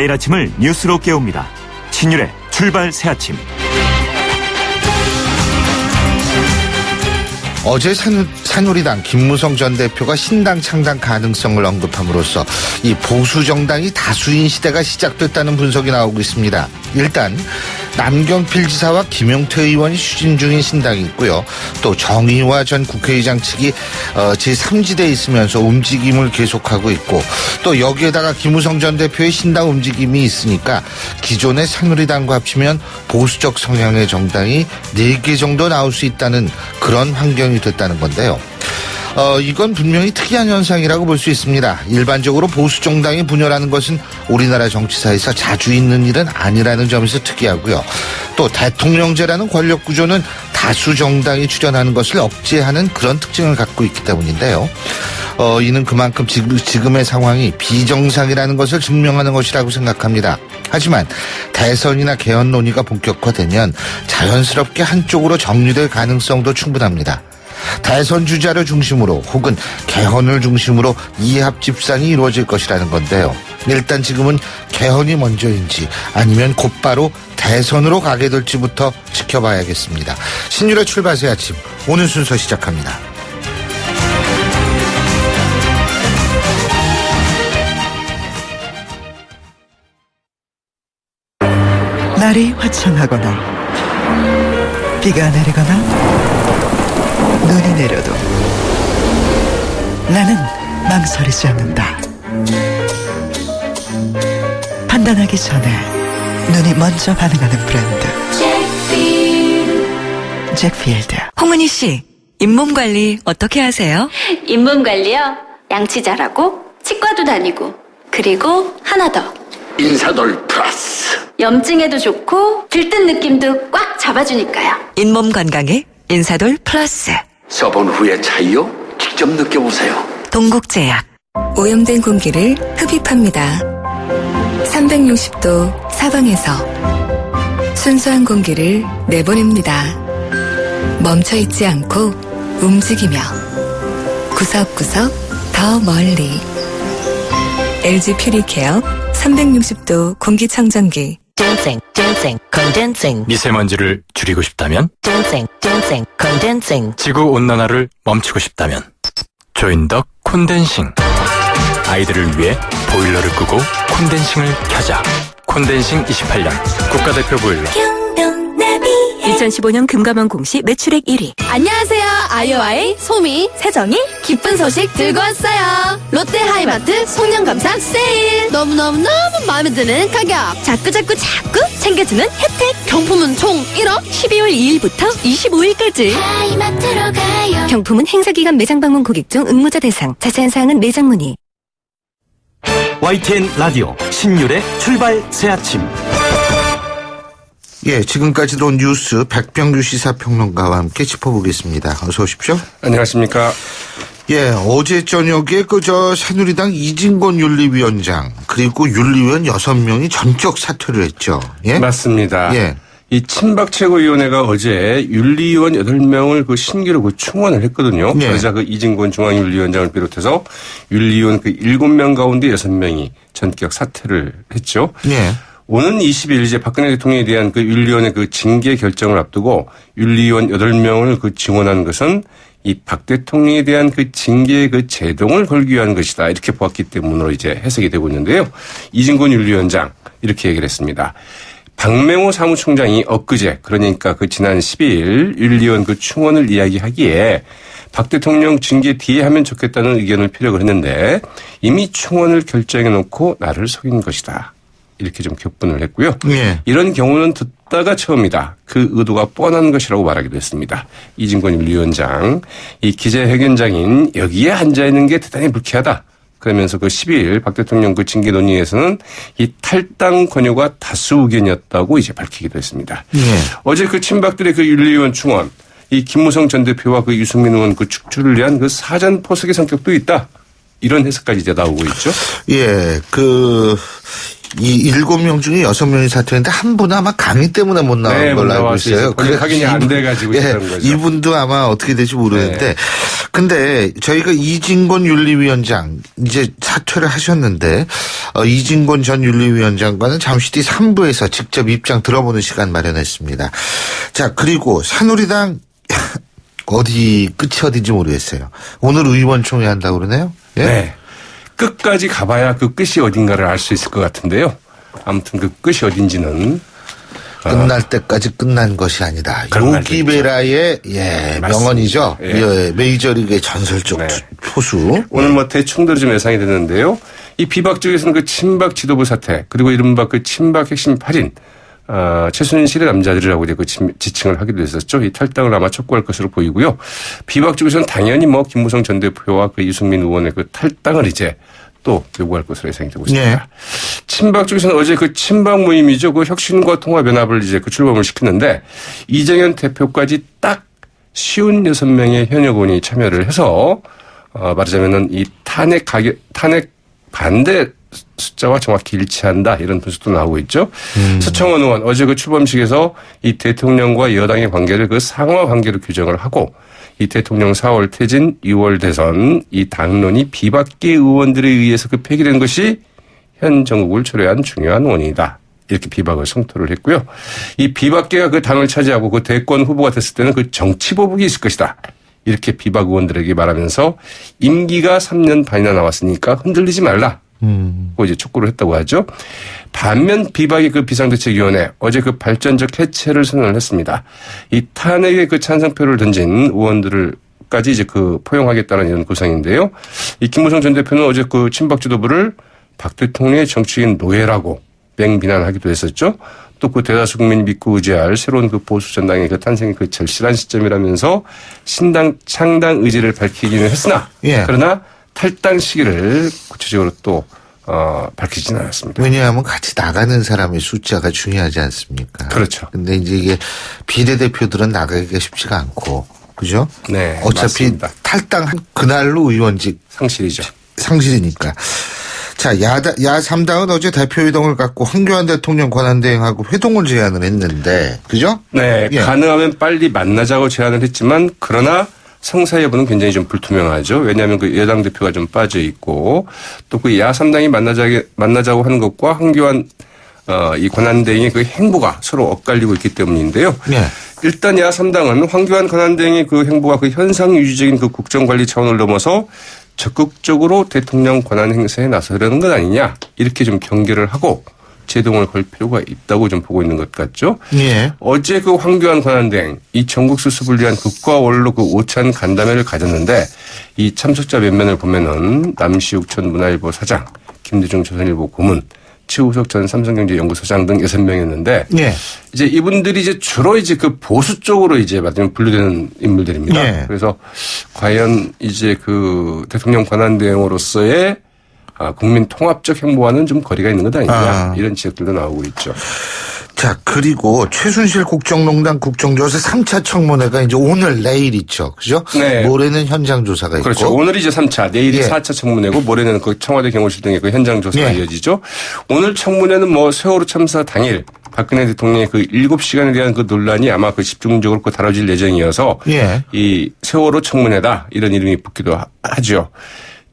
매일 아침을 뉴스로 깨웁니다. 신율의 출발 새아침. 어제 새누리당 김무성 전 대표가 신당 창당 가능성을 언급함으로써 이 보수 정당이 다수인 시대가 시작됐다는 분석이 나오고 있습니다. 일단 남경필 지사와 김용태 의원이 추진 중인 신당이 있고요. 또 정의화 전 국회의장 측이 제3지대에 있으면서 움직임을 계속하고 있고, 또 여기에다가 김무성 전 대표의 신당 움직임이 있으니까 기존의 새누리당과 합치면 보수적 성향의 정당이 4개 정도 나올 수 있다는 그런 환경이 됐다는 건데요. 이건 분명히 특이한 현상이라고 볼 수 있습니다. 일반적으로 보수 정당이 분열하는 것은 우리나라 정치사에서 자주 있는 일은 아니라는 점에서 특이하고요. 또 대통령제라는 권력 구조는 다수 정당이 출연하는 것을 억제하는 그런 특징을 갖고 있기 때문인데요. 이는 그만큼 지금의 상황이 비정상이라는 것을 증명하는 것이라고 생각합니다. 하지만 대선이나 개헌 논의가 본격화되면 자연스럽게 한쪽으로 정리될 가능성도 충분합니다. 대선 주자를 중심으로 혹은 개헌을 중심으로 이합 집산이 이루어질 것이라는 건데요. 일단 지금은 개헌이 먼저인지 아니면 곧바로 대선으로 가게 될지부터 지켜봐야겠습니다. 신율의 출발새 아침, 오늘 순서 시작합니다. 날이 화창하거나 비가 내리거나 눈이 내려도 나는 망설이지 않는다. 판단하기 전에 눈이 먼저 반응하는 브랜드 잭필드. 홍은희 씨, 잇몸 관리 어떻게 하세요? 잇몸 관리요? 양치 잘하고 치과도 다니고, 그리고 하나 더, 인사돌 플러스. 염증에도 좋고 들뜬 느낌도 꽉 잡아주니까요. 잇몸 건강에 인사돌 플러스. 써본 후의 차이요? 직접 느껴보세요. 동국제약. 오염된 공기를 흡입합니다. 360도 사방에서 순수한 공기를 내보냅니다. 멈춰있지 않고 움직이며 구석구석 더 멀리. LG 퓨리케어 360도 공기청정기. 컨덴싱. 미세먼지를 줄이고 싶다면, 컨덴싱. 지구 온난화를 멈추고 싶다면 조인덕 콘덴싱. 아이들을 위해 보일러를 끄고 콘덴싱을 켜자. 콘덴싱 28년 국가대표 보일러. 2015년 금감원 공시 매출액 1위. 안녕하세요. 아이오아이 소미 세정이 기쁜 소식 들고 왔어요. 롯데 하이마트 송년감사 세일. 너무너무 마음에 드는 가격. 자꾸 챙겨주는 혜택. 경품은 총 1억. 12월 2일부터 25일까지. 하이마트로 가요. 경품은 행사기간 매장 방문 고객 중 응모자 대상. 자세한 사항은 매장 문의. YTN 라디오 신율의 출발 새아침. 예, 지금까지 들어온 뉴스 백병규 시사평론가와 함께 짚어보겠습니다. 어서 오십시오. 안녕하십니까. 예, 어제 저녁에 새누리당 이진권 윤리위원장 그리고 윤리위원 6명이 전격 사퇴를 했죠. 예? 맞습니다. 예. 이 친박 최고위원회가 어제 윤리위원 8명을 신규로 충원을 했거든요. 예. 그러자 이진권 중앙윤리위원장을 비롯해서 윤리위원 7명 가운데 6명이 전격 사퇴를 했죠. 예. 오는 20일 이제 박근혜 대통령에 대한 윤리위원회 징계 결정을 앞두고 윤리위원 8명을 증원한 것은 이 박 대통령에 대한 징계의 제동을 걸기 위한 것이다. 이렇게 보았기 때문으로 이제 해석이 되고 있는데요. 이진권 윤리위원장 이렇게 얘기를 했습니다. 박맹호 사무총장이 엊그제, 그러니까 지난 12일 윤리위원 충원을 이야기하기에 박 대통령 징계 뒤에 하면 좋겠다는 의견을 피력을 했는데 이미 충원을 결정해 놓고 나를 속인 것이다. 이렇게 좀 격분을 했고요. 예. 이런 경우는 듣다가 처음이다. 그 의도가 뻔한 것이라고 말하기도 했습니다. 이진권 윤리위원장. 이 기자회견장인 여기에 앉아있는 게 대단히 불쾌하다. 그러면서 12일 박 대통령 징계 논의에서는 이 탈당 권유가 다수 의견이었다고 이제 밝히기도 했습니다. 예. 어제 친박들의 윤리위원 충원, 이 김무성 전 대표와 유승민 의원 축출을 위한 사전 포석의 성격도 있다. 이런 해석까지 이제 나오고 있죠. 예, 이 7명 중에 6명이 사퇴했는데 한 분은 아마 강의 때문에 못 나온 걸로 알고 있어요. 그래 확인이 안 돼가지고 예, 그런 거죠. 이분도 아마 어떻게 될지 모르는데 근데 저희가 이진곤 윤리위원장 이제 사퇴를 하셨는데 이진곤 전 윤리위원장과는 잠시 뒤 3부에서 직접 입장 들어보는 시간 마련했습니다. 자, 그리고 새누리당 끝이 어딘지 모르겠어요. 오늘 의원총회 한다고 그러네요. 예? 네. 끝까지 가봐야 그 끝이 어딘가를 알 수 있을 것 같은데요. 아무튼 그 끝이 어딘지는 끝날 때까지 끝난 것이 아니다. 요기베라의 명언이죠. 예. 메이저리그의 전설적 포수. 오늘 뭐 대충대로 좀 예상이 됐는데요. 이 비박 쪽에서는 그 친박 지도부 사태 그리고 이른바 그 친박 핵심 8인 최순실의 남자들이라고 이제 그 지칭을 하기도 했었죠. 이 탈당을 아마 촉구할 것으로 보이고요. 비박 쪽에서는 당연히 뭐 김무성 전 대표와 그 유승민 의원의 그 탈당을 이제 또 요구할 것으로 예상이 되고 있습니다. 네. 친박 쪽에서는 어제 그 친박 모임이죠. 그 혁신과 통합연합을 이제 그 출범을 시켰는데 이정현 대표까지 딱 56명의 현역 의원이 참여를 해서 말하자면은 이 탄핵 반대 숫자와 정확히 일치한다 이런 분석도 나오고 있죠. 서청원 의원 어제 그 출범식에서 이 대통령과 여당의 관계를 그 상하 관계로 규정을 하고 이 대통령 4월 퇴진 6월 대선 이 당론이 비박계 의원들에 의해서 그 폐기된 것이 현 정국을 초래한 중요한 원인이다. 이렇게 비박을 성토를 했고요. 이 비박계가 그 당을 차지하고 그 대권 후보가 됐을 때는 그 정치보복이 있을 것이다. 이렇게 비박 의원들에게 말하면서 임기가 3년 반이나 남았으니까 흔들리지 말라. 고 이제 촉구를 했다고 하죠. 반면 비박의 그 비상대책위원회 어제 그 발전적 해체를 선언을 했습니다. 이 탄핵의 그 찬성표를 던진 의원들까지 이제 그 포용하겠다는 이런 구상인데요. 이 김무성 전 대표는 어제 그 친박 지도부를 박 대통령의 정치인 노예라고 맹비난하기도 했었죠. 또 그 대다수 국민이 믿고 의지할 새로운 그 보수 전당의 그 탄생이 그 절실한 시점이라면서 신당 창당 의지를 밝히기는 했으나 그러나 탈당 시기를 구체적으로 또 밝히지는 않았습니다. 왜냐하면 같이 나가는 사람의 숫자가 중요하지 않습니까? 그렇죠. 근데 이제 이게 비례대표들은 나가기가 쉽지가 않고, 그죠? 네. 어차피 맞습니다. 탈당한 그날로 의원직 상실이니까. 자, 야 3당은 어제 대표회동을 갖고 황교안 대통령 권한대행하고 회동을 제안을 했는데, 그죠? 네. 가능하면 빨리 만나자고 제안을 했지만, 그러나 성사 여부는 굉장히 좀 불투명하죠. 왜냐하면 그 여당 대표가 좀 빠져 있고 또 그 야 3당이 만나자고 하는 것과 황교안 이 권한대행의 그 행보가 서로 엇갈리고 있기 때문인데요. 일단 야 3당은 황교안 권한대행의 그 행보가 그 현상 유지적인 그 국정관리 차원을 넘어서 적극적으로 대통령 권한 행사에 나서려는 것 아니냐 이렇게 좀 경계를 하고 제동을 걸 필요가 있다고 좀 보고 있는 것 같죠. 어제 그 황교안 권한대행 이 전국 수습을 위한 극과 원로 그 오찬 간담회를 가졌는데 이 참석자 면면을 보면은 남시욱 전 문화일보 사장, 김대중 조선일보 고문, 최우석 전 삼성경제연구소장 등 6명이었는데 이제 이분들이 이제 주로 이제 그 보수 쪽으로 이제 말하자면 분류되는 인물들입니다. 그래서 과연 이제 그 대통령 권한대행으로서의 국민 통합적 행보와는 좀 거리가 있는 것 아니냐 이런 지적들도 나오고 있죠. 자, 그리고 최순실 국정농단 국정조사 3차 청문회가 이제 오늘 내일 있죠. 그죠? 네. 모레는 현장 조사가 있고. 그렇죠. 오늘이 이제 3차, 내일이 4차 청문회고 모레는 그 청와대 경호실 등의 그 현장 조사가 이어지죠. 오늘 청문회는 뭐 세월호 참사 당일 박근혜 대통령의 그 7시간에 대한 그 논란이 아마 그 집중적으로 그 다뤄질 예정이어서 이 세월호 청문회다 이런 이름이 붙기도 하죠.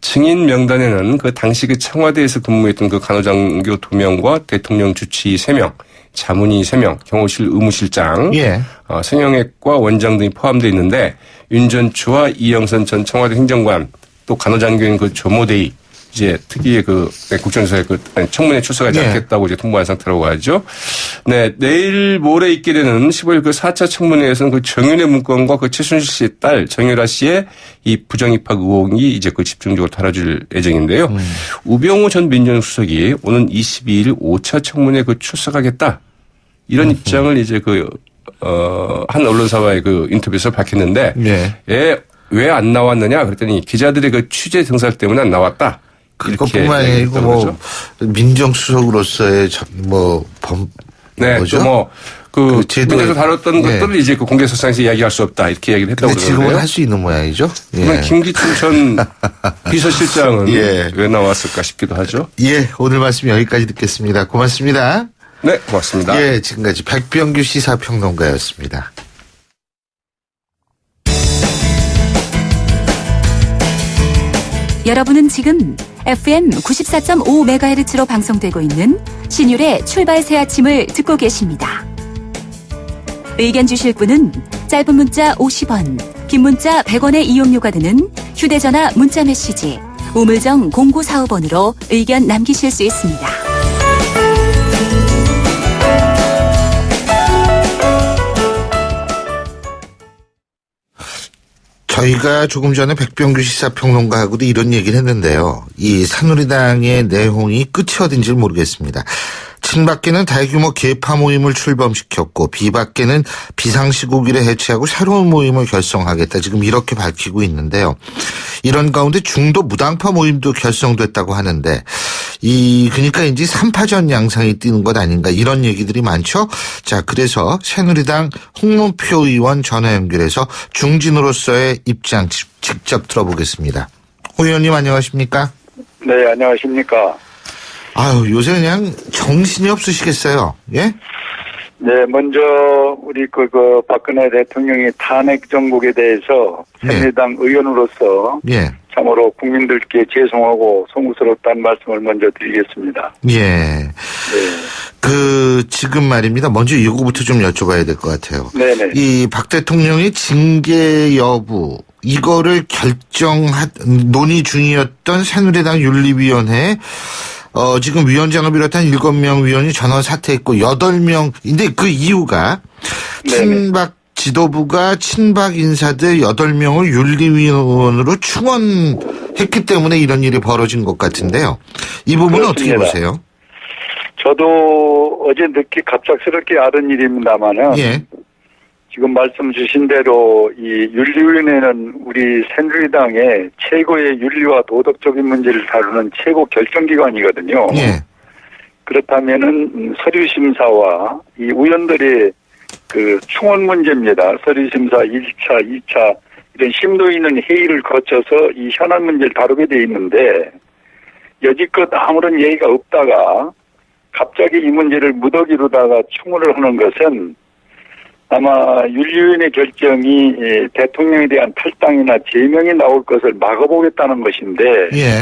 증인 명단에는 그 당시 그 청와대에서 근무했던 그 간호장교 2명과 대통령 주치의 3명, 자문의 3명, 경호실 의무실장, 성형외과 원장 등이 포함되어 있는데 윤전추와 이영선 전 청와대 행정관 또 간호장교인 그 조모대의 이제 특이의 그 국정조사에 그 청문회 출석하지 않겠다고 이제 통보한 상태라고 하죠. 네, 내일 모레 있게 되는 15일 그 4차 청문회에서는 그 정윤의 문건과 그 최순실 씨의 딸 정유라 씨의 이 부정입학 의혹이 이제 그 집중적으로 다뤄질 예정인데요. 우병우 전 민정수석이 오는 22일 5차 청문회 그 출석하겠다 이런 입장을 이제 그 한 언론사와의 그 인터뷰에서 밝혔는데 왜 안 나왔느냐 그랬더니 기자들의 그 취재 등살 때문에 안 나왔다. 그것뿐만 아니고 뭐 민정수석으로서의 또 뭐 그 제도에서 다뤘던 것들을 이제 그 공개석상에서 이야기할 수 없다 이렇게 이야기를 했다고 그러는데요. 지금은 할 수 있는 모양이죠. 그러면 김기춘 전 비서실장은 왜 나왔을까 싶기도 하죠. 오늘 말씀 여기까지 듣겠습니다. 고맙습니다. 네, 고맙습니다. 지금까지 백병규 시사평론가였습니다. 여러분은 지금 FM 94.5MHz로 방송되고 있는 신율의 출발 새 아침을 듣고 계십니다. 의견 주실 분은 짧은 문자 50원, 긴 문자 100원의 이용료가 드는 휴대전화 문자 메시지 우물정 0945번으로 의견 남기실 수 있습니다. 저희가 조금 전에 백병규 시사평론가하고도 이런 얘기를 했는데요. 이 새누리당의 내홍이 끝이 어딘지 모르겠습니다. 친박계는 대규모 계파 모임을 출범시켰고 비박계는 비상시국일에 해체하고 새로운 모임을 결성하겠다. 지금 이렇게 밝히고 있는데요. 이런 가운데 중도 무당파 모임도 결성됐다고 하는데 그러니까 3파전 양상이 띄는 것 아닌가 이런 얘기들이 많죠. 자, 그래서 새누리당 홍문표 의원 전화 연결해서 중진으로서의 입장 직접 들어보겠습니다. 홍 의원님 안녕하십니까? 네, 안녕하십니까? 아유, 요새 그냥 정신이 없으시겠어요. 예? 네, 먼저 우리 박근혜 대통령의 탄핵 정국에 대해서 새누리당 의원으로서 참으로 국민들께 죄송하고 송구스럽다는 말씀을 먼저 드리겠습니다. 예. 네. 지금 말입니다. 먼저 이거부터 좀 여쭤봐야 될 것 같아요. 네네. 이 박 대통령의 징계 여부, 이거를 논의 중이었던 새누리당 윤리위원회 지금 위원장을 비롯한 7명 위원이 전원 사퇴했고 8명인데 그 이유가 친박 지도부가 친박 인사들 8명을 윤리위원으로 충원했기 때문에 이런 일이 벌어진 것 같은데요. 이 부분은 그렇습니다. 어떻게 보세요? 저도 어제 늦게 갑작스럽게 알은 일입니다만은 지금 말씀 주신 대로 이 윤리위원회는 우리 새누리당의 최고의 윤리와 도덕적인 문제를 다루는 최고 결정기관이거든요. 그렇다면은 서류심사와 이 의원들의 충원 문제입니다. 서류심사 1차, 2차 이런 심도 있는 회의를 거쳐서 이 현안 문제를 다루게 돼 있는데 여지껏 아무런 예의가 없다가 갑자기 이 문제를 무더기로다가 충원을 하는 것은 아마 윤리위원회 결정이 대통령에 대한 탈당이나 제명이 나올 것을 막아보겠다는 것인데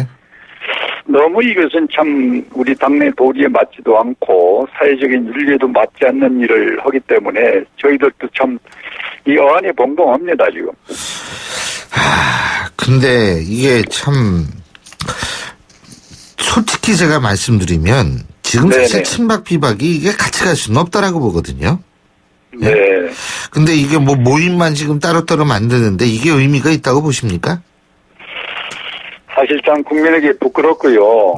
너무 이것은 참 우리 당내 도리에 맞지도 않고 사회적인 윤리에도 맞지 않는 일을 하기 때문에 저희들도 참 이 어안이 벙벙합니다 지금. 근데 이게 참 솔직히 제가 말씀드리면 지금 사실 친박 비박이 이게 같이 갈 수는 없다라고 보거든요. 네. 근데 이게 모임만 지금 따로따로 만드는데 이게 의미가 있다고 보십니까? 사실상 국민에게 부끄럽고요.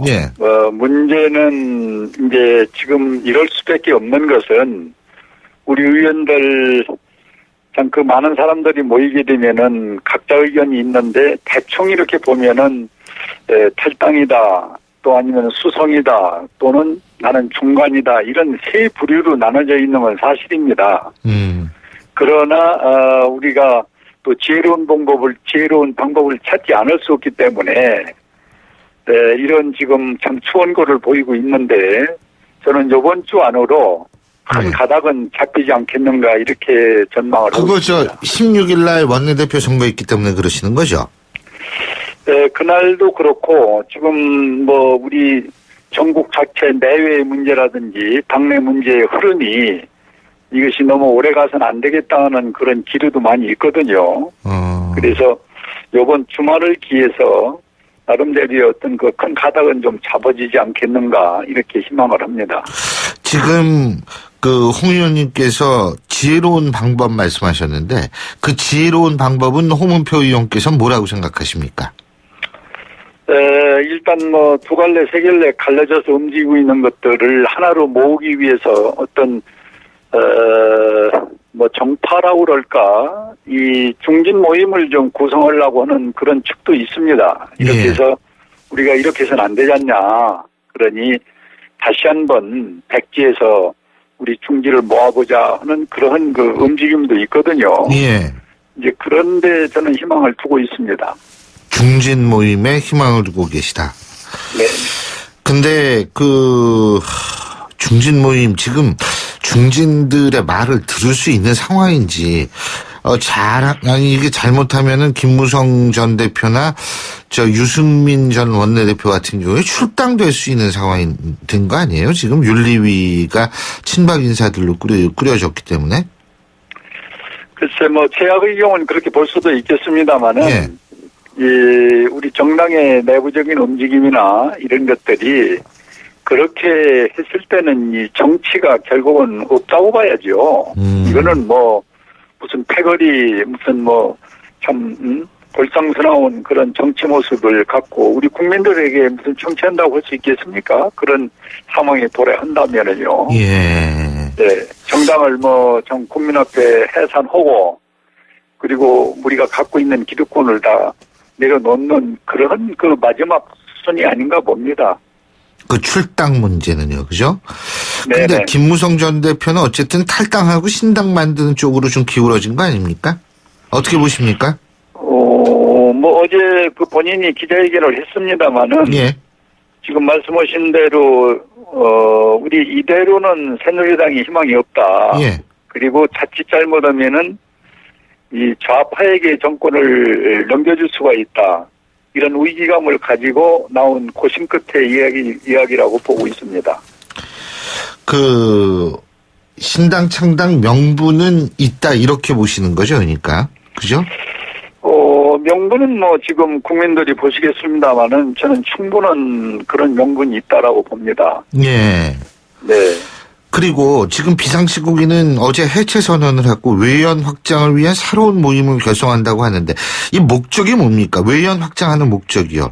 문제는 이제 지금 이럴 수밖에 없는 것은 우리 의원들 참 많은 사람들이 모이게 되면은 각자 의견이 있는데 대충 이렇게 보면은 탈당이다 또 아니면 수성이다 또는 나는 중간이다 이런 세 부류로 나눠져 있는 건 사실입니다. 그러나 우리가 또 지혜로운 방법을 찾지 않을 수 없기 때문에 이런 지금 참 추원고를 보이고 있는데 저는 이번 주 안으로 큰 가닥은 잡히지 않겠는가 이렇게 전망을 하고 있습니다. 16일 날 원내대표 선거 있기 때문에 그러시는 거죠? 네, 그날도 그렇고 지금 우리 전국 자체 내외의 문제라든지 당내 문제의 흐름이 이것이 너무 오래 가서는 안 되겠다는 그런 기류도 많이 있거든요. 그래서 이번 주말을 기해서 나름대로의 어떤 큰 가닥은 좀 잡아지지 않겠는가 이렇게 희망을 합니다. 지금 홍 의원님께서 지혜로운 방법 말씀하셨는데 그 지혜로운 방법은 홍문표 의원께서 뭐라고 생각하십니까? 일단 두 갈래 세 갈래 갈라져서 움직이고 있는 것들을 하나로 모으기 위해서 어떤 정파라고 그럴까 이 중진 모임을 좀 구성하려고 하는 그런 측도 있습니다. 이렇게 해서 우리가 이렇게 해서는 안 되지 않냐. 그러니 다시 한번 백지에서 우리 중지를 모아보자 하는 그런 움직임도 있거든요. 이제 그런데 저는 희망을 두고 있습니다. 중진 모임에 희망을 두고 계시다. 네. 근데 중진 모임 지금 중진들의 말을 들을 수 있는 상황인지 이게 잘못하면은 김무성 전 대표나 유승민 전 원내대표 같은 경우에 출당될 수 있는 상황이 된 거 아니에요? 지금 윤리위가 친박 인사들로 꾸려졌기 때문에. 글쎄, 최악의 경우는 그렇게 볼 수도 있겠습니다만은, 예. 우리 정당의 내부적인 움직임이나 이런 것들이 그렇게 했을 때는 이 정치가 결국은 없다고 봐야죠. 이거는 무슨 패거리, 무슨 참, 볼상스러운 그런 정치 모습을 갖고 우리 국민들에게 무슨 정치한다고 할 수 있겠습니까? 그런 상황에 도래한다면은요. 예. 네. 정당을 전 국민 앞에 해산하고 그리고 우리가 갖고 있는 기득권을 다 내려놓는 그런 그 마지막 수순이 아닌가 봅니다. 그 출당 문제는요, 그죠? 네네. 근데 김무성 전 대표는 어쨌든 탈당하고 신당 만드는 쪽으로 좀 기울어진 거 아닙니까? 어떻게 보십니까? 어제 그 본인이 기자회견을 했습니다마는. 예. 지금 말씀하신 대로, 우리 이대로는 새누리당이 희망이 없다. 예. 그리고 자칫 잘못하면은 이 좌파에게 정권을 넘겨줄 수가 있다. 이런 위기감을 가지고 나온 고심 끝의 이야기라고 보고 있습니다. 신당 창당 명분은 있다 이렇게 보시는 거죠, 그러니까. 그죠? 명분은 지금 국민들이 보시겠습니다만은 저는 충분한 그런 명분이 있다라고 봅니다. 예. 네. 그리고 지금 비상시국에는 어제 해체 선언을 하고 외연 확장을 위한 새로운 모임을 결성한다고 하는데 이 목적이 뭡니까? 외연 확장하는 목적이요.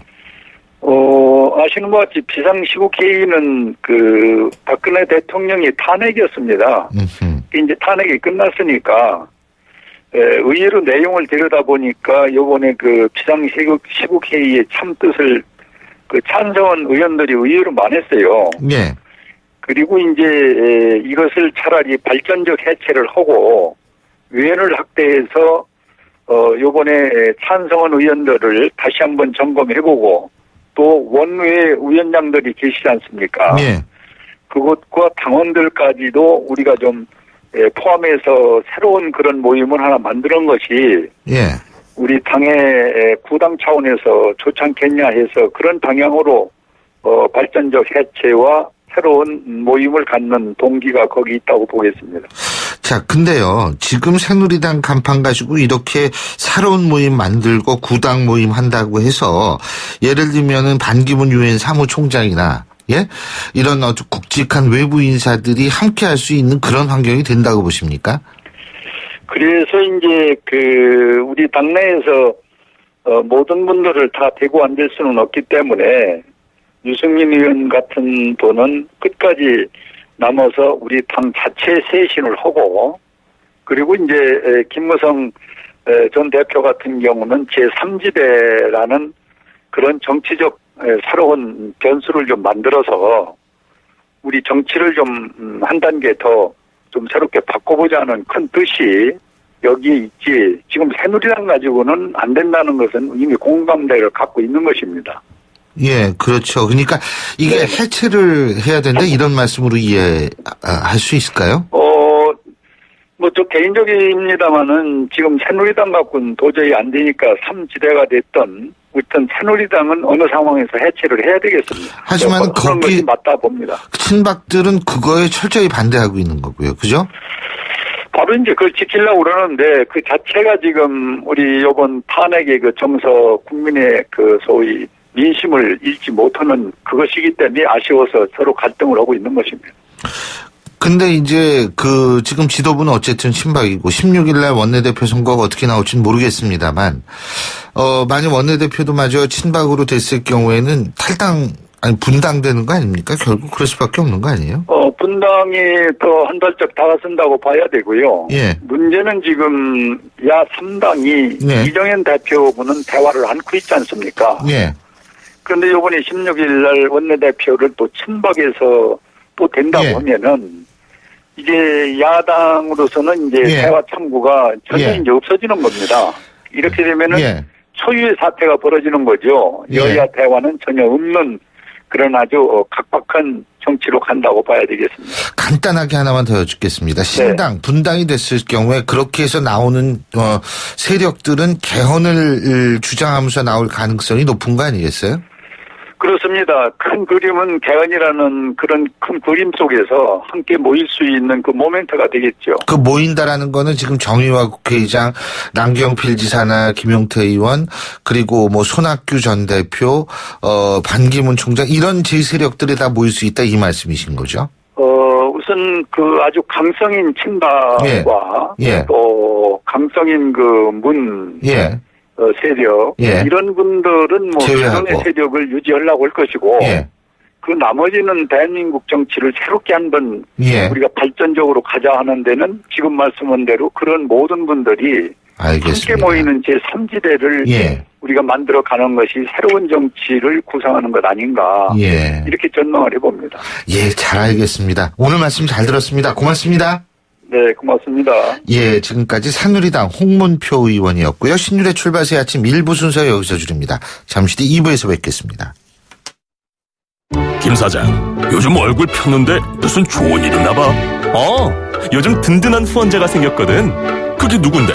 아시는 것 같이 비상시국 회의는 박근혜 대통령이 탄핵이었습니다. 이제 탄핵이 끝났으니까 의외로 내용을 들여다보니까 요번에 비상시국 회의의 참뜻을 찬성한 의원들이 의외로 많았어요. 예. 그리고 이제 이것을 차라리 발전적 해체를 하고 위원을 확대해서 요번에 찬성한 의원들을 다시 한번 점검해보고 또 원외 위원장들이 계시지 않습니까? 예. 그것과 당원들까지도 우리가 좀 포함해서 새로운 그런 모임을 하나 만드는 것이 예. 우리 당의 구당 차원에서 좋지 않겠냐 해서 그런 방향으로 발전적 해체와 새로운 모임을 갖는 동기가 거기 있다고 보겠습니다. 자, 근데요, 지금 새누리당 간판 가지고 이렇게 새로운 모임 만들고 구당 모임 한다고 해서 예를 들면은 반기문 유엔 사무총장이나 예? 이런 아주 굵직한 외부 인사들이 함께 할 수 있는 그런 환경이 된다고 보십니까? 그래서 이제 우리 당내에서 모든 분들을 다 대고 앉을 수는 없기 때문에 유승민 의원 같은 분은 끝까지 남아서 우리 당 자체 쇄신을 하고 그리고 이제 김무성 전 대표 같은 경우는 제3지대라는 그런 정치적 새로운 변수를 좀 만들어서 우리 정치를 좀 한 단계 더 좀 새롭게 바꿔보자는 큰 뜻이 여기에 있지 지금 새누리당 가지고는 안 된다는 것은 이미 공감대를 갖고 있는 것입니다. 예, 그렇죠. 그러니까 이게 네. 해체를 해야 된다 이런 말씀으로 이해할 수 있을까요? 저 개인적입니다만은 지금 새누리당 갖고는 도저히 안 되니까 3지대가 됐던 어떤 새누리당은 어느 상황에서 해체를 해야 되겠습니다. 하지만 그런 것이 맞다 봅니다. 친박들은 그거에 철저히 반대하고 있는 거고요. 그죠? 바로 이제 그걸 지키려고 그러는데 그 자체가 지금 우리 이번 탄핵의 정서 국민의 소위 민심을 잃지 못하는 그것이기 때문에 아쉬워서 서로 갈등을 하고 있는 것입니다. 근데 이제 지금 지도부는 어쨌든 친박이고 16일날 원내대표 선거가 어떻게 나올지는 모르겠습니다만 만약 원내대표도 마저 친박으로 됐을 경우에는 분당되는 거 아닙니까? 결국 그럴 수밖에 없는 거 아니에요? 분당이 더 한 달짝 다가선다고 봐야 되고요. 예. 문제는 지금 야 3당이 네. 이정현 대표분은 대화를 안고 있지 않습니까? 예. 그런데 이번에 16일날 원내대표를 또 친박에서 또 된다고 예. 하면은 이제 야당으로서는 이제 예. 대화 창구가 전혀 예. 이제 없어지는 겁니다. 이렇게 되면은 예. 초유의 사태가 벌어지는 거죠. 예. 여야 대화는 전혀 없는 그런 아주 각박한 정치로 간다고 봐야 되겠습니다. 간단하게 하나만 더 여쭙겠습니다. 신당, 분당이 됐을 경우에 그렇게 해서 나오는 세력들은 개헌을 주장하면서 나올 가능성이 높은 거 아니겠어요? 그렇습니다. 큰 그림은 개헌이라는 그런 큰 그림 속에서 함께 모일 수 있는 그 모멘트가 되겠죠. 그 모인다라는 거는 지금 정의화 국회의장, 남경필 지사나 김용태 의원, 그리고 뭐 손학규 전 대표, 반기문 총장 이런 제 세력들이 다 모일 수 있다 이 말씀이신 거죠? 우선 그 아주 강성인 친박과 예. 또 강성인 그 문 세력 이런 분들은 뭐 기존의 세력을 유지하려고 할 것이고 그 나머지는 대한민국 정치를 새롭게 한번 우리가 발전적으로 가자 하는 데는 지금 말씀한 대로 그런 모든 분들이 알겠습니다. 함께 모이는 제3지대를 우리가 만들어가는 것이 새로운 정치를 구상하는 것 아닌가 이렇게 전망을 해봅니다. 예, 잘 알겠습니다. 오늘 말씀 잘 들었습니다. 고맙습니다. 네, 고맙습니다. 예, 지금까지 새누리당 홍문표 의원이었고요. 신율의 출발 새 아침 1부 순서 여기서 줄입니다. 잠시 뒤 2부에서 뵙겠습니다. 김 사장, 요즘 얼굴 폈는데 무슨 좋은 일 있나 봐. 요즘 든든한 후원자가 생겼거든. 그게 누군데?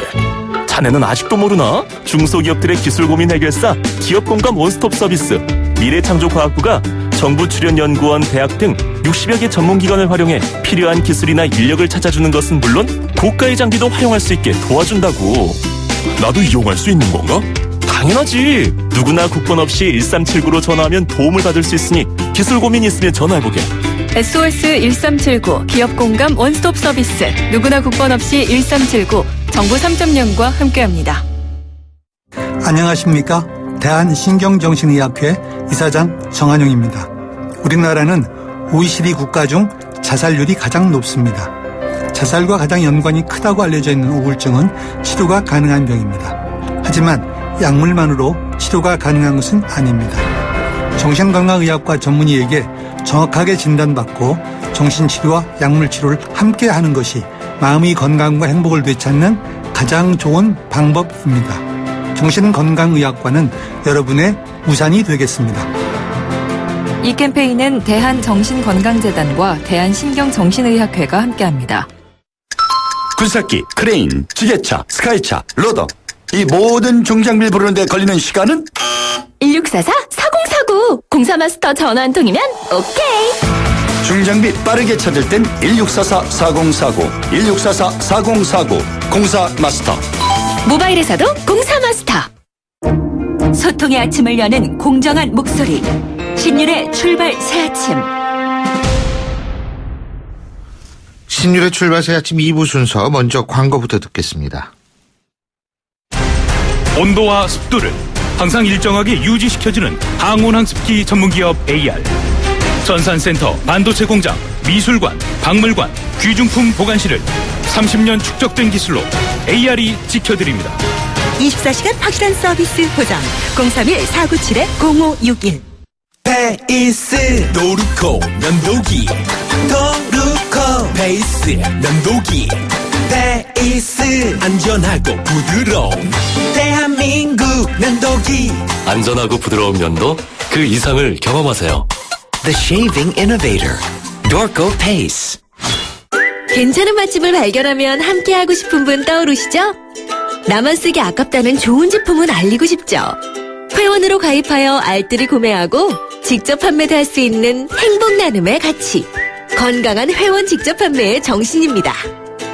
자네는 아직도 모르나? 중소기업들의 기술 고민 해결사 기업공감 원스톱 서비스 미래창조과학부가 정부 출연연구원, 대학 등 60여 개 전문기관을 활용해 필요한 기술이나 인력을 찾아주는 것은 물론 고가의 장비도 활용할 수 있게 도와준다고. 나도 이용할 수 있는 건가? 당연하지. 누구나 국번 없이 1379로 전화하면 도움을 받을 수 있으니 기술 고민 있으면 전화해보게. SOS 1379 기업공감 원스톱 서비스 누구나 국번 없이 1379 정부 3.0과 함께합니다. 안녕하십니까? 대한신경정신의학회 이사장 정한용입니다. 우리나라는 OECD 국가 중 자살률이 가장 높습니다. 자살과 가장 연관이 크다고 알려져 있는 우울증은 치료가 가능한 병입니다. 하지만 약물만으로 치료가 가능한 것은 아닙니다. 정신건강의학과 전문의에게 정확하게 진단받고 정신치료와 약물치료를 함께 하는 것이 마음의 건강과 행복을 되찾는 가장 좋은 방법입니다. 정신건강의학과는 여러분의 우산이 되겠습니다. 이 캠페인은 대한정신건강재단과 대한신경정신의학회가 함께합니다. 굴삭기, 크레인, 지게차, 스카이차, 로더 이 모든 중장비를 부르는데 걸리는 시간은? 1644-4049 공사마스터 전화 한 통이면 오케이. 중장비 빠르게 찾을 땐 1644-4049 1644-4049 공사마스터. 모바일에서도 공사마스터. 소통의 아침을 여는 공정한 목소리 신율의 출발 새아침. 신율의 출발 새 아침 2부 순서 먼저 광고부터 듣겠습니다. 온도와 습도를 항상 일정하게 유지시켜주는 항온항습기 전문기업 AR. 전산센터, 반도체 공장, 미술관, 박물관, 귀중품 보관실을 30년 축적된 기술로 AR이 지켜드립니다. 24시간 확실한 서비스 보장 031-497-0561 페이스 도루코 면도기 도루코 페이스 면도기 페이스 안전하고 부드러운 대한민국 면도기. 안전하고 부드러운 면도 그 이상을 경험하세요. The Shaving Innovator Dorco Pace. 괜찮은 맛집을 발견하면 함께하고 싶은 분 떠오르시죠? 나만 쓰기 아깝다는 좋은 제품은 알리고 싶죠? 회원으로 가입하여 알뜰히 구매하고 직접 판매도 할 수 있는 행복 나눔의 가치. 건강한 회원 직접 판매의 정신입니다.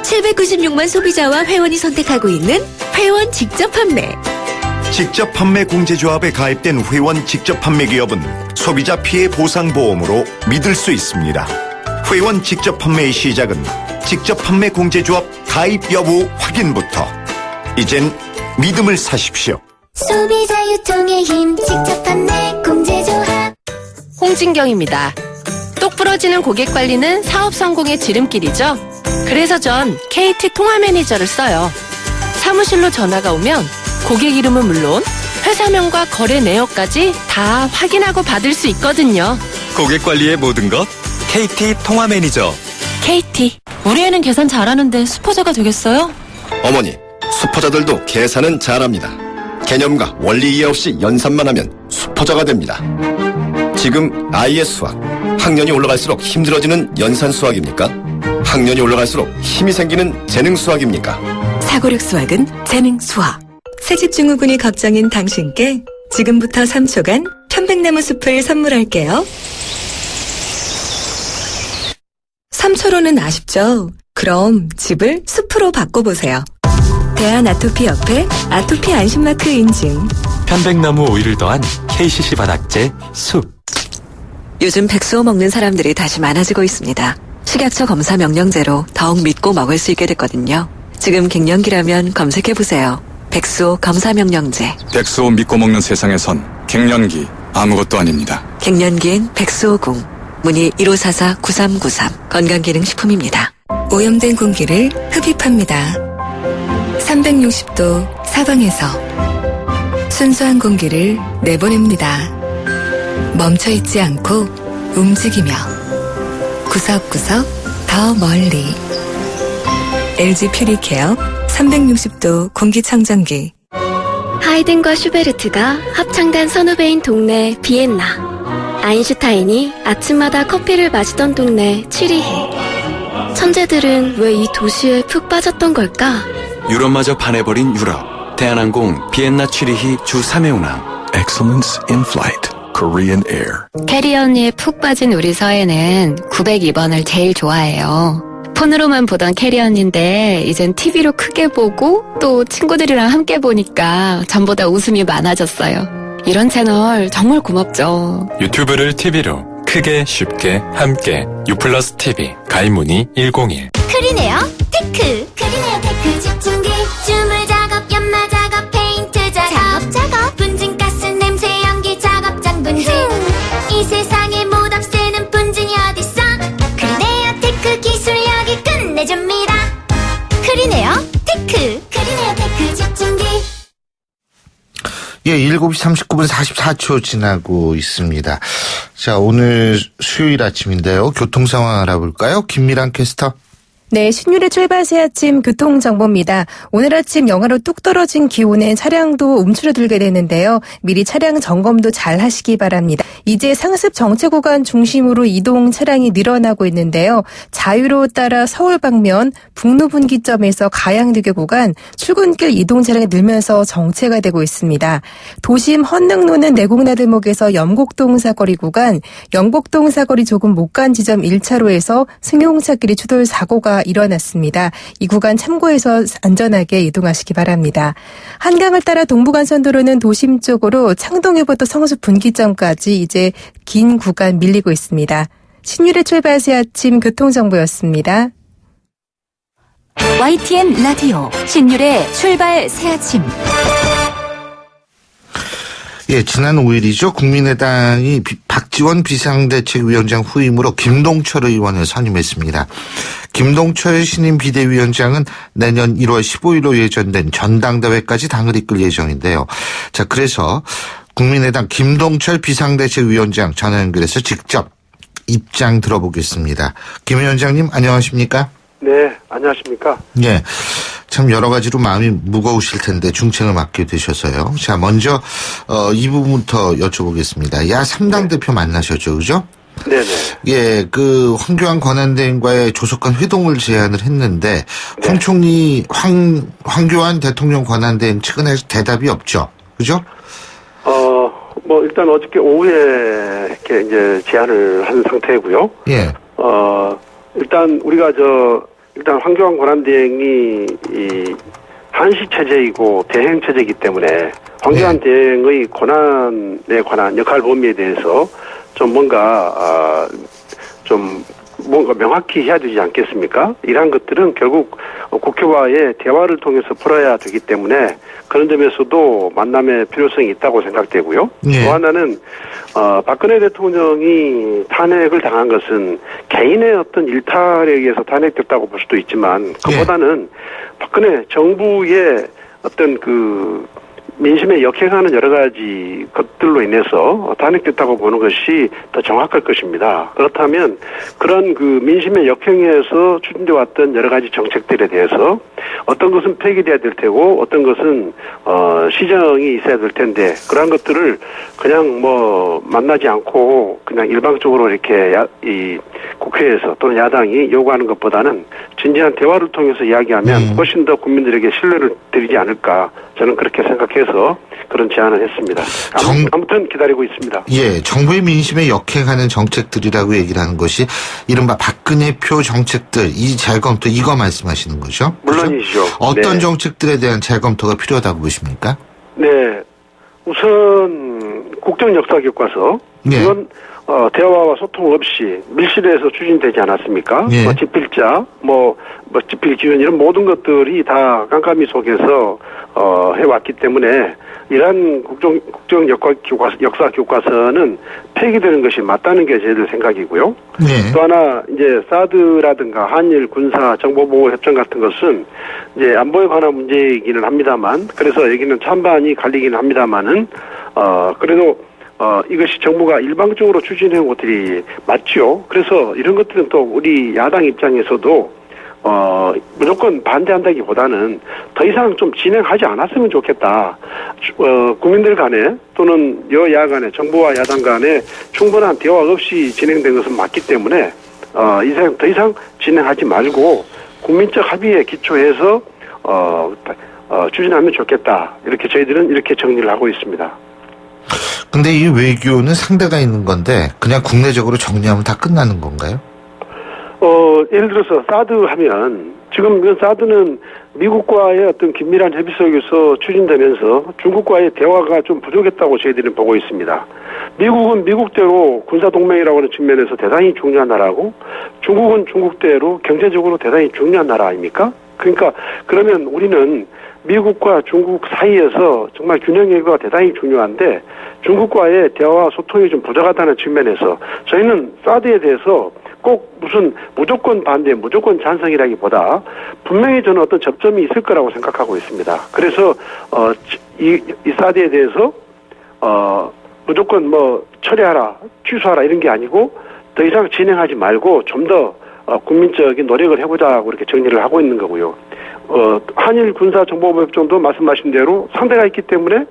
796만 소비자와 회원이 선택하고 있는 회원 직접 판매. 직접 판매 공제조합에 가입된 회원 직접 판매 기업은 소비자 피해 보상 보험으로 믿을 수 있습니다. 회원 직접 판매의 시작은 직접 판매 공제조합 가입 여부 확인부터. 이젠 믿음을 사십시오. 소비자 유통의 힘 직접 판매 공제조합. 홍진경입니다. 똑 부러지는 고객 관리는 사업 성공의 지름길이죠. 그래서 전 KT 통화 매니저를 써요. 사무실로 전화가 오면 고객 이름은 물론 회사명과 거래 내역까지 다 확인하고 받을 수 있거든요. 고객 관리의 모든 것 KT 통화 매니저. KT. 우리 애는 계산 잘하는데 수포자가 되겠어요? 어머니, 수포자들도 계산은 잘합니다. 개념과 원리 이해 없이 연산만 하면 수포자가 됩니다. 지금 아이의 수학, 학년이 올라갈수록 힘들어지는 연산 수학입니까? 학년이 올라갈수록 힘이 생기는 재능 수학입니까? 사고력 수학은 재능 수학. 새집 증후군이 걱정인 당신께 지금부터 3초간 편백나무 숲을 선물할게요. 3초로는 아쉽죠? 그럼 집을 숲으로 바꿔보세요. 대한아토피협회 아토피 안심마크 인증. 편백나무 오일을 더한 KCC 바닥재 숲. 요즘 백수호 먹는 사람들이 다시 많아지고 있습니다. 식약처 검사 명령제로 더욱 믿고 먹을 수 있게 됐거든요. 지금 갱년기라면 검색해보세요. 백수호 검사 명령제. 백수호 믿고 먹는 세상에선 갱년기 아무것도 아닙니다. 갱년기엔 백수호궁. 문의 1544-9393. 건강기능식품입니다. 오염된 공기를 흡입합니다. 360도 사방에서 순수한 공기를 내보냅니다. 멈춰있지 않고 움직이며 구석구석 더 멀리. LG 퓨리케어 360도 공기청정기. 하이든과 슈베르트가 합창단 선후배인 동네 비엔나. 아인슈타인이 아침마다 커피를 마시던 동네 취리히. 천재들은 왜 이 도시에 푹 빠졌던 걸까? 유럽마저 반해버린 유럽. 대한항공 비엔나 취리히 주 3회 운항. Excellence in flight. Korean Air. 캐리언니에 푹 빠진 우리 서해는 902번을 제일 좋아해요. 폰으로만 보던 캐리언인데 이젠 TV로 크게 보고 또 친구들이랑 함께 보니까 전보다 웃음이 많아졌어요. 이런 채널 정말 고맙죠. 유튜브를 TV로 크게 쉽게 함께 U+ TV 가입 문의 101. 크리네어 테크. 크리네어 테크 집중기. 주물 작업, 연마 작업, 페인트 작업. 분진가스 냄새 연기 작업장 분진. 이 세상에 못 없애는 분진이 어딨어. 크리네어 테크 기술력이 끝내줍니다. 크리네어 테크. 크리네어 테크 집중기. 예, 7시 39분 44초 지나고 있습니다. 자, 오늘 수요일 아침인데요. 교통 상황 알아볼까요? 김미란 캐스터. 네, 신율의 출발 새 아침 교통정보입니다. 오늘 아침 영하로 뚝 떨어진 기온에 차량도 움츠러들게 되는데요. 미리 차량 점검도 잘 하시기 바랍니다. 이제 상습 정체 구간 중심으로 이동 차량이 늘어나고 있는데요. 자유로 따라 서울 방면 북로 분기점에서 가양대교 구간 출근길 이동 차량이 늘면서 정체가 되고 있습니다. 도심 헌능로는 내곡나들목에서 영곡동 사거리 구간, 영곡동 사거리 조금 못 간 지점 1차로에서 승용차끼리 추돌 사고가 일어났습니다. 이 구간 참고해서 안전하게 이동하시기 바랍니다. 한강을 따라 동부간선도로는 도심 쪽으로 창동에부터 성수 분기점까지 이제 긴 구간 밀리고 있습니다. 신율의 출발 새 아침 교통정보였습니다. YTN 라디오 신율의 출발 새 아침. 예, 지난 5일이죠. 국민의당이 박지원 비상대책위원장 후임으로 김동철 의원을 선임했습니다. 김동철 신임 비대위원장은 내년 1월 15일로 예정된 전당대회까지 당을 이끌 예정인데요. 자, 그래서 국민의당 김동철 비상대책위원장 전화 연결해서 직접 입장 들어보겠습니다. 김 위원장님 안녕하십니까? 네, 안녕하십니까? 예. 참 여러 가지로 마음이 무거우실 텐데 중책을 맡게 되셔서요. 자, 먼저 이 부분부터 여쭤보겠습니다. 야 3당 대표 만나셨죠, 그죠? 네네. 예, 그 황교안 권한대행과의 조속한 회동을 제안을 했는데 홍 총리 황교안 대통령 권한대행 측은 대답이 없죠, 그죠? 뭐 일단 어저께 오후에 이렇게 이제 제안을 한 상태고요. 예. 일단 우리가 일단 황교안 권한대행이 이 한시 체제이고 대행 체제이기 때문에 황교안 대행의 권한에 관한 역할 범위에 대해서 좀 뭔가 명확히 해야 되지 않겠습니까? 이러한 것들은 결국 국회와의 대화를 통해서 풀어야 되기 때문에 그런 점에서도 만남의 필요성이 있다고 생각되고요. 예. 또 하나는 박근혜 대통령이 탄핵을 당한 것은 개인의 어떤 일탈에 의해서 탄핵됐다고 볼 수도 있지만 그보다는 박근혜 정부의 어떤 그 민심에 역행하는 여러 가지 것들로 인해서 탄핵됐다고 보는 것이 더 정확할 것입니다. 그렇다면 그런 그 민심에 역행해서 추진돼 왔던 여러 가지 정책들에 대해서 어떤 것은 폐기돼야 될 테고 어떤 것은 시정이 있어야 될 텐데 그러한 것들을 그냥 뭐 만나지 않고 그냥 일방적으로 이렇게 이 국회에서 또는 야당이 요구하는 것보다는 진지한 대화를 통해서 이야기하면 훨씬 더 국민들에게 신뢰를 드리지 않을까 저는 그렇게 생각해서 그런 제안을 했습니다. 아무튼 기다리고 있습니다. 예, 정부의 민심에 역행하는 정책들이라고 얘기를 하는 것이 이른바 박근혜표 정책들, 이 재검토 이거 말씀하시는 거죠? 물론이죠. 어떤 네. 정책들에 대한 재검토가 필요하다고 보십니까? 네, 우선 국정역사교과서 네. 이건 대화와 소통 없이 밀실에서 추진되지 않았습니까? 네. 집필자, 집필 기준 이런 모든 것들이 다 깜깜이 속에서 해왔기 때문에 이러한 역사교과서는 폐기되는 것이 맞다는 게 제 생각이고요. 네. 또 하나 이제 사드라든가 한일 군사 정보보호 협정 같은 것은 이제 안보에 관한 문제이기는 합니다만, 그래서 여기는 찬반이 갈리기는 합니다만은 그래도 이것이 정부가 일방적으로 추진해온 것들이 맞죠. 그래서 이런 것들은 또 우리 야당 입장에서도 무조건 반대한다기보다는 더 이상 좀 진행하지 않았으면 좋겠다. 국민들 간에 또는 여야 간에 정부와 야당 간에 충분한 대화 없이 진행된 것은 맞기 때문에 더 이상 진행하지 말고 국민적 합의에 기초해서 추진하면 좋겠다. 이렇게 저희들은 이렇게 정리를 하고 있습니다. 근데 이 외교는 상대가 있는 건데 그냥 국내적으로 정리하면 다 끝나는 건가요? 예를 들어서 사드 하면 지금 그 사드는 미국과의 어떤 긴밀한 협의 속에서 추진되면서 중국과의 대화가 좀 부족했다고 저희들은 보고 있습니다. 미국은 미국대로 군사동맹이라고 하는 측면에서 대단히 중요한 나라고 중국은 중국대로 경제적으로 대단히 중요한 나라 아닙니까? 그러니까 그러면 우리는 미국과 중국 사이에서 정말 균형외교가 대단히 중요한데 중국과의 대화와 소통이 좀 부족하다는 측면에서 저희는 사드에 대해서 꼭 무슨 무조건 반대, 무조건 찬성이라기보다 분명히 저는 어떤 접점이 있을 거라고 생각하고 있습니다. 그래서 이 사드에 대해서 무조건 처리하라, 취소하라 이런 게 아니고 더 이상 진행하지 말고 좀 더 국민적인 노력을 해보자고 이렇게 정리를 하고 있는 거고요. 한일 군사 정보보호 협정도 말씀하신 대로 상대가 있기 때문에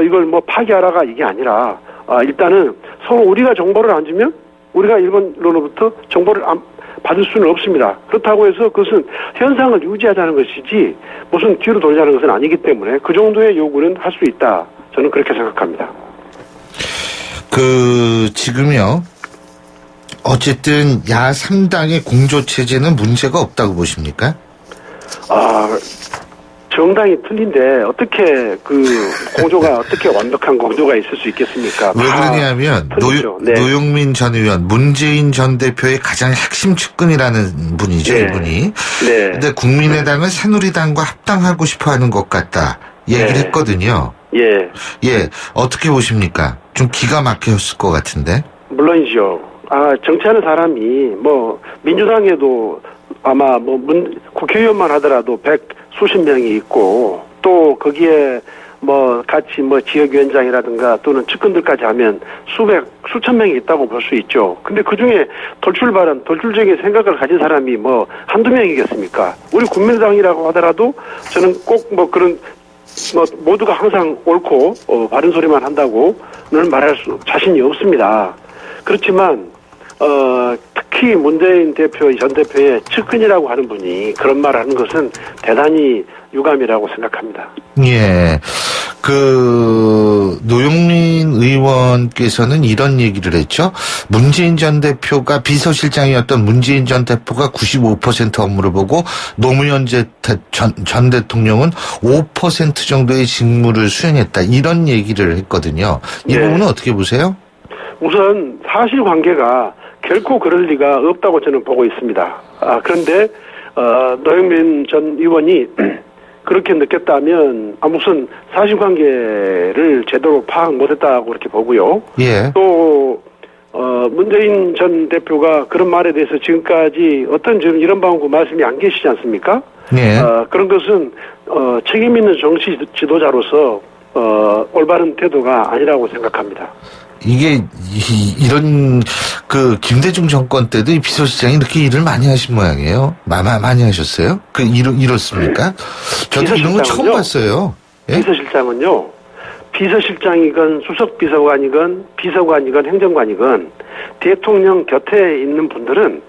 이걸 파기하라가 이게 아니라 일단은 서로 우리가 정보를 안 주면 우리가 일본으로부터 정보를 받을 수는 없습니다. 그렇다고 해서 그것은 현상을 유지하자는 것이지 무슨 뒤로 돌자는 것은 아니기 때문에 그 정도의 요구는 할 수 있다. 저는 그렇게 생각합니다. 지금요. 어쨌든 야 3당의 공조체제는 문제가 없다고 보십니까? 정당이 틀린데 어떻게 공조가 어떻게 완벽한 공조가 있을 수 있겠습니까? 왜 그러냐면 노영민 전 의원, 문재인 전 대표의 가장 핵심 측근이라는 분이죠, 네. 이분이. 네. 근데 국민의당은 새누리당과 합당하고 싶어하는 것 같다 얘기를 네. 했거든요. 예. 어떻게 보십니까? 좀 기가 막혔을 것 같은데. 물론이죠. 정치하는 사람이 민주당에도 아마 국회의원만 하더라도 수십 명이 있고 또 거기에 같이 지역위원장이라든가 또는 측근들까지 하면 수천 명이 있다고 볼 수 있죠. 근데 그 중에 돌출적인 생각을 가진 사람이 한두 명이겠습니까? 우리 국민의당이라고 하더라도 저는 꼭 그런 모두가 항상 옳고 바른 소리만 한다고는 말할 자신이 없습니다. 그렇지만 특히 문재인 전 대표의 측근이라고 하는 분이 그런 말을 하는 것은 대단히 유감이라고 생각합니다. 예. 노영민 의원께서는 이런 얘기를 했죠. 문재인 전 대표가 비서실장이었던 문재인 전 대표가 95% 업무를 보고 노무현 전 대통령은 5% 정도의 직무를 수행했다. 이런 얘기를 했거든요. 이 부분은 어떻게 보세요? 우선 사실관계가 결코 그럴 리가 없다고 저는 보고 있습니다. 그런데 노영민 전 의원이 그렇게 느꼈다면 무슨 사실관계를 제대로 파악 못했다고 그렇게 보고요. 예. 또 문재인 전 대표가 그런 말에 대해서 지금까지 어떤 이런 방구 말씀이 안 계시지 않습니까? 예. 그런 것은 책임 있는 정치 지도자로서 올바른 태도가 아니라고 생각합니다. 이게 이런 그 김대중 정권 때도 이 비서실장이 이렇게 일을 많이 하신 모양이에요. 많이 하셨어요? 이렇습니까? 저도 이런 거 처음 봤어요. 예? 비서실장은요. 비서실장이건 수석비서관이건 비서관이건 행정관이건 대통령 곁에 있는 분들은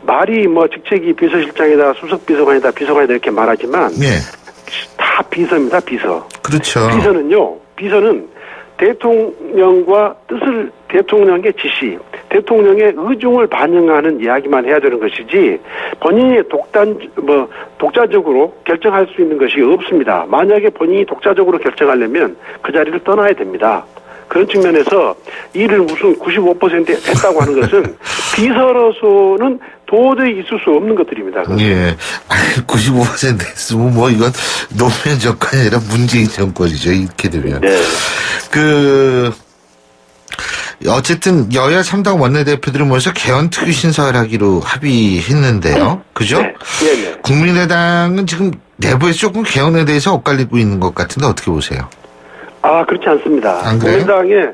말이 뭐 직책이 비서실장이다, 수석비서관이다, 비서관이다 이렇게 말하지만 다 비서입니다. 비서. 그렇죠. 비서는 대통령과 뜻을 대통령의 지시, 대통령의 의중을 반영하는 이야기만 해야 되는 것이지 본인이 독자적으로 결정할 수 있는 것이 없습니다. 만약에 본인이 독자적으로 결정하려면 그 자리를 떠나야 됩니다. 그런 측면에서 일을 무슨 95% 했다고 하는 것은 비서로서는 도저히 있을 수 없는 것들입니다. 예. 95% 했으면 뭐 이건 노무현 정권이 아니라 문재인 정권이죠. 이렇게 되면. 네. 어쨌든 여야 3당 원내대표들을 모여서 개헌 특위 신설을 하기로 합의했는데요. 그죠? 네. 국민의당은 지금 내부에서 조금 개헌에 대해서 엇갈리고 있는 것 같은데 어떻게 보세요? 그렇지 않습니다. 안 그래요? 국민당에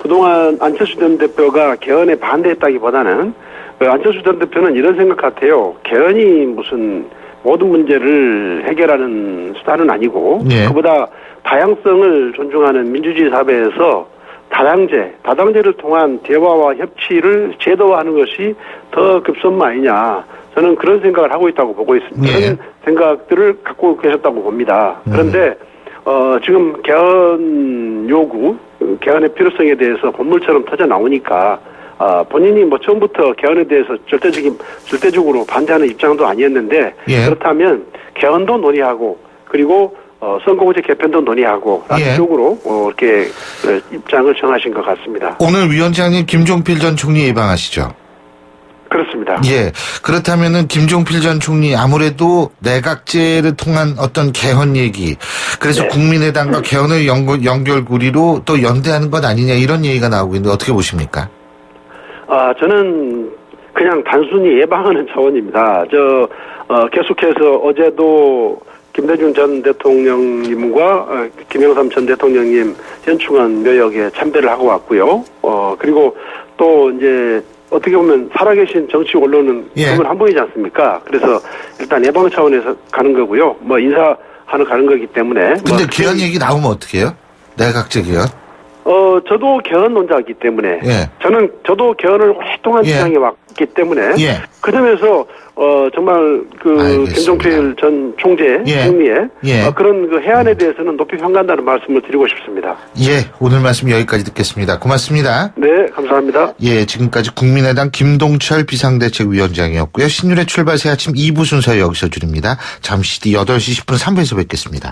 그동안 안철수 전 대표가 개헌에 반대했다기보다는 안철수 전 대표는 이런 생각 같아요. 개헌이 무슨 모든 문제를 해결하는 수단은 아니고 그보다 다양성을 존중하는 민주주의 사회에서 다당제를 통한 대화와 협치를 제도화하는 것이 더 급선무 아니냐. 저는 그런 생각을 하고 있다고 보고 있습니다. 그런 생각들을 갖고 계셨다고 봅니다. 그런데 지금 개헌 요구, 개헌의 필요성에 대해서 본물처럼 터져 나오니까 본인이 뭐 처음부터 개헌에 대해서 절대적으로 반대하는 입장도 아니었는데 그렇다면 개헌도 논의하고 그리고 선거구제 개편도 논의하고 라는 쪽으로 이렇게 입장을 정하신 것 같습니다. 오늘 위원장님 김종필 전 총리 예방하시죠? 그렇습니다. 예. 그렇다면은 김종필 전 총리 아무래도 내각제를 통한 어떤 개헌 얘기, 그래서 국민의당과 개헌의 연결고리로 또 연대하는 것 아니냐 이런 얘기가 나오고 있는데 어떻게 보십니까? 저는 그냥 단순히 예방하는 차원입니다. 계속해서 어제도 김대중 전 대통령님과 김영삼 전 대통령님 현충원 묘역에 참배를 하고 왔고요. 그리고 또 이제 어떻게 보면 살아계신 정치 언론은 그건 한 번이지 않습니까? 그래서 일단 예방 차원에서 가는 거고요. 뭐 인사하러 가는 거기 때문에. 근데 개헌 얘기 나오면 어떻게 해요? 내각제 개헌? 저도 개헌 논자이기 때문에. 저도 개헌을 오랫동안 주장해 왔기 때문에. 그 점에서 정말 김종필 전 총재 총리의 그런 해안에 대해서는 높이 평가한다는 말씀을 드리고 싶습니다. 오늘 말씀 여기까지 듣겠습니다. 고맙습니다. 네, 감사합니다. 지금까지 국민의당 김동철 비상대책위원장이었고요. 신율의 출발 새 아침 2부 순서 여기서 줄입니다. 잠시 뒤 8시 10분 3부에서 뵙겠습니다.